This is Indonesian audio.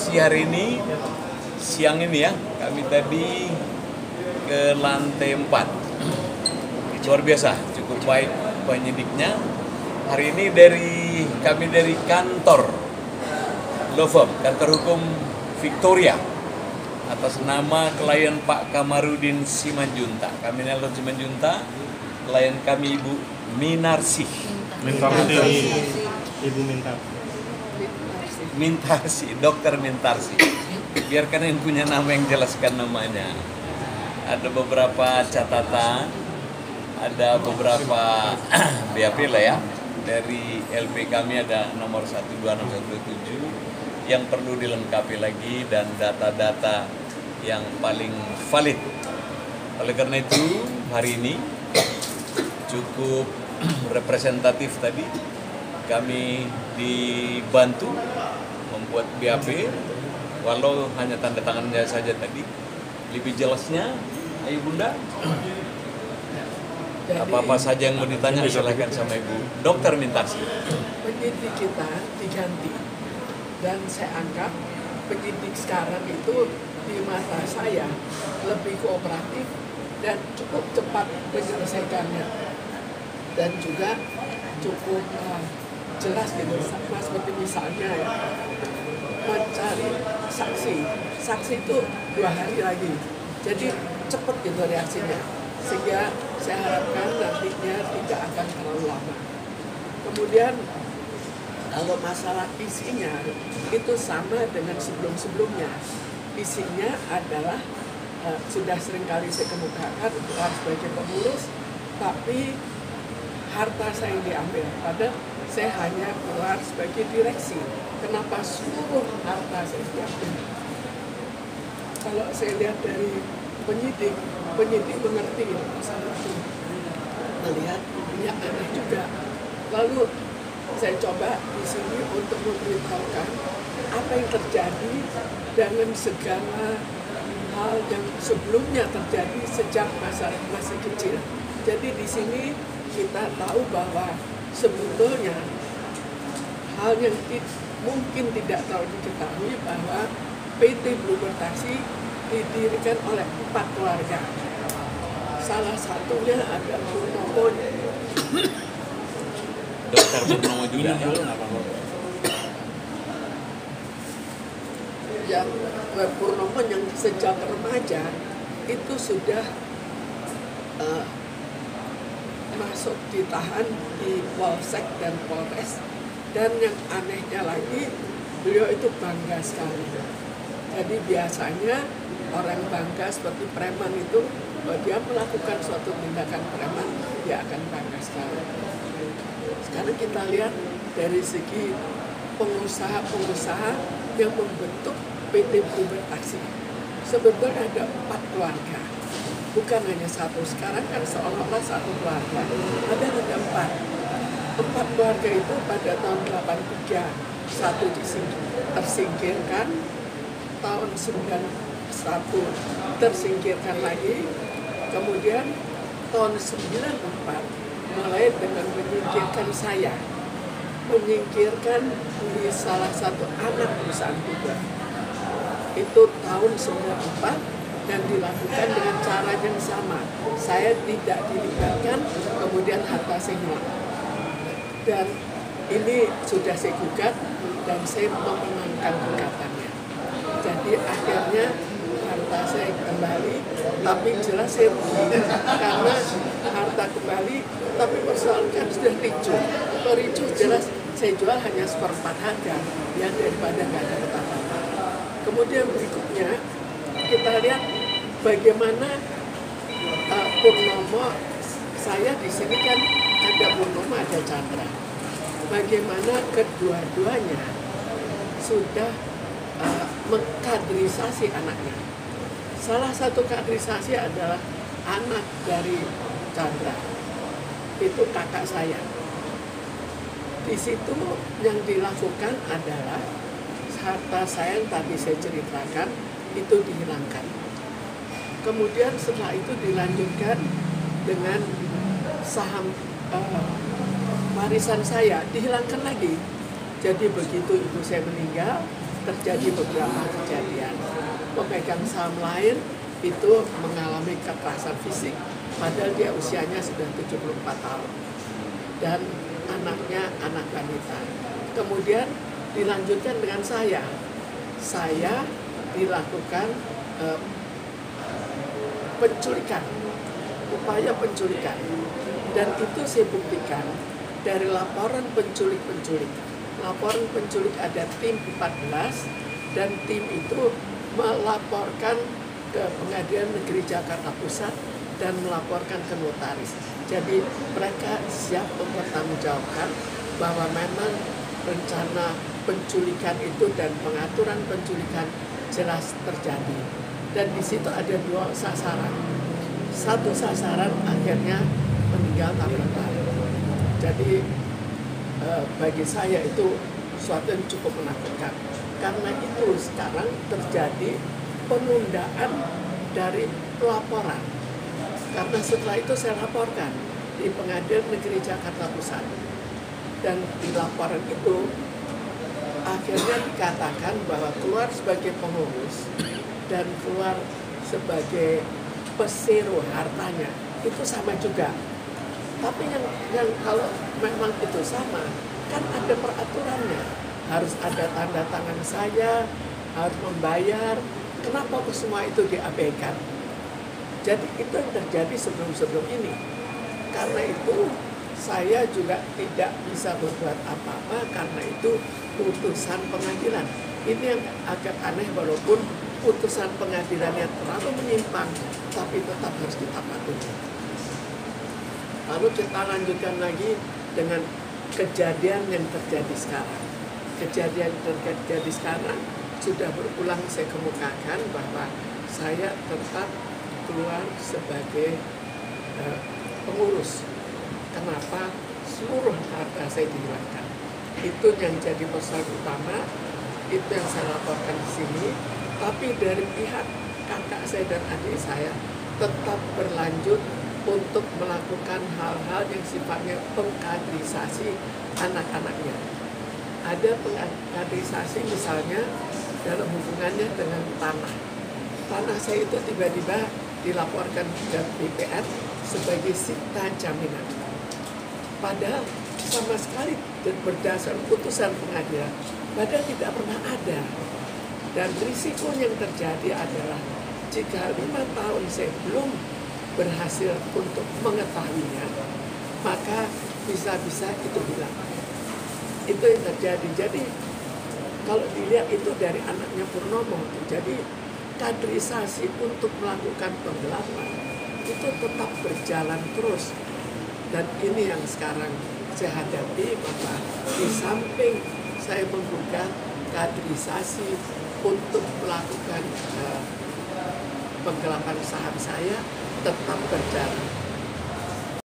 informasi hari ini, siang ini ya, kami tadi ke lantai 4. Luar biasa, cukup baik penyidiknya. Hari ini kami dari kantor law firm, kantor hukum Victoria, atas nama klien Pak Kamarudin Simanjunta. Kami Nelson Simanjunta, klien kami Ibu Minarsih. Ibu Mintarsi, Dokter Mintarsi. Biarkan yang punya nama yang jelaskan namanya. Ada beberapa catatan, ada beberapa BAP lah ya. Dari LP kami ada nomor 126127 yang perlu dilengkapi lagi dan data-data yang paling valid. Oleh karena itu, hari ini cukup representatif tadi. Kami dibantu membuat BAP, walau hanya tanda tangannya saja tadi. Lebih jelasnya, ayo Bunda. Apa-apa saja yang mau ditanya, silakan sama Ibu Dokter Mintarsi. Penyidik kita diganti, dan saya anggap penyidik sekarang itu di mata saya lebih kooperatif dan cukup cepat menyelesaikannya, dan juga cukup jelas gitu, seperti misalnya ya, mencari saksi itu 2 hari lagi, jadi cepat gitu reaksinya, sehingga saya harapkan nantinya tidak akan terlalu lama. Kemudian kalau masalah isinya itu sama dengan sebelum-sebelumnya. Isinya adalah sudah seringkali saya kemukakan sebagai pengurus, tapi harta saya yang diambil, padahal saya hanya keluar sebagai direksi. Kenapa seluruh harta saya diambil? Kalau saya lihat dari penyidik mengerti masalah itu, melihat ya aneh juga. Lalu saya coba di sini untuk memberitahukan apa yang terjadi dengan segala hal yang sebelumnya terjadi sejak masih kecil. Jadi di sini kita tahu bahwa sebetulnya hal yang mungkin tidak terlalu diketahui bahwa PT Bluebird Taxi didirikan oleh 4 keluarga. Salah satunya ada Purnomo. Dokter Purnomo juga. Yang Purnomo yang sejak remaja itu sudah masuk ditahan di Polsek dan Polres, dan yang anehnya lagi beliau itu bangga sekali. Jadi biasanya orang bangga seperti preman itu, kalau dia melakukan suatu tindakan preman, dia akan bangga sekali. Sekarang kita lihat dari segi pengusaha-pengusaha yang membentuk PT Bluebird Taxi. Sebetulnya ada 4 keluarga, bukan hanya 1. Sekarang kan seolah-olah 1 keluarga, ada 4 keluarga itu pada tahun 83 satu tersingkirkan, tahun 91 tersingkirkan lagi, kemudian tahun 94 mulai dengan menyingkirkan saya, menyingkirkan di salah satu anak perusahaan juga. Itu tahun 94 dan dilakukan dengan cara yang sama. Saya tidak dilibatkan, kemudian harta saya hilang. Dan ini sudah saya gugat dan saya memenangkan gugatannya. Jadi akhirnya harta saya kembali, tapi jelas saya rugi karena harta kembali, tapi persoalan sudah ricu. Kalau ricu jelas saya jual hanya 1/4 harga, yang daripada nggak ada apa-apa. Kemudian berikutnya kita lihat bagaimana Purnomo, saya di sini kan ada Purnomo, ada Chandra. Bagaimana kedua-duanya sudah mengkaderisasi anaknya. Salah satu kaderisasi adalah anak dari Chandra, itu kakak saya. Di situ yang dilakukan adalah harta saya yang tadi saya ceritakan itu dihilangkan. Kemudian setelah itu dilanjutkan dengan saham warisan saya dihilangkan lagi. Jadi begitu ibu saya meninggal, terjadi beberapa kejadian. Pemegang saham lain itu mengalami kekerasan fisik, padahal dia usianya sudah 74 tahun. Dan anaknya anak wanita. Kemudian dilanjutkan dengan saya. Saya dilakukan penculikan, upaya penculikan. Dan itu saya buktikan dari laporan penculik-penculik. Laporan penculik ada tim 14 dan tim itu melaporkan ke Pengadilan Negeri Jakarta Pusat dan melaporkan ke notaris. Jadi mereka siap mempertanggungjawabkan bahwa memang rencana penculikan itu dan pengaturan penculikan jelas terjadi. Dan di situ ada 2 sasaran. Satu sasaran akhirnya meninggal tabrak lari. Jadi bagi saya itu suatu yang cukup menakutkan. Karena itu sekarang terjadi penundaan dari pelaporan. Karena setelah itu saya laporkan di Pengadilan Negeri Jakarta Pusat. Dan di laporan itu akhirnya dikatakan bahwa keluar sebagai pengurus dan keluar sebagai pesero hartanya itu sama juga. Tapi yang kalau memang itu sama, kan ada peraturannya. Harus ada tanda tangan saya, harus membayar. Kenapa semua itu diabaikan? Jadi itu yang terjadi sebelum-sebelum ini. Karena itu saya juga tidak bisa berbuat apa-apa karena itu putusan pengadilan. Ini yang agak aneh walaupun putusan pengadilannya terlalu menyimpang, tapi tetap harus kita patuhi. Lalu kita lanjutkan lagi dengan kejadian yang terjadi sekarang. Kejadian yang terjadi sekarang sudah berulang saya kemukakan bahwa saya tetap keluar sebagai pengurus. Kenapa? Seluruh harta saya dihilangkan. Itu yang jadi persoalan utama, itu yang saya laporkan di sini. Tapi dari pihak kakak saya dan adik saya tetap berlanjut untuk melakukan hal-hal yang sifatnya pengkaderisasi anak-anaknya. Ada pengkaderisasi misalnya dalam hubungannya dengan tanah. Tanah saya itu tiba-tiba dilaporkan ke BPN sebagai sita jaminan. Padahal sama sekali berdasar putusan pengadilan, padahal tidak pernah ada. Dan risiko yang terjadi adalah jika 5 tahun saya belum berhasil untuk mengetahuinya, maka bisa-bisa itu hilang. Itu yang terjadi. Jadi kalau dilihat itu dari anaknya Purnomo, jadi kaderisasi untuk melakukan penggelapan itu tetap berjalan terus. Dan ini yang sekarang saya hadapi, bahwa di samping saya membuka kaderisasi untuk melakukan penggelapan saham saya tetap berjalan.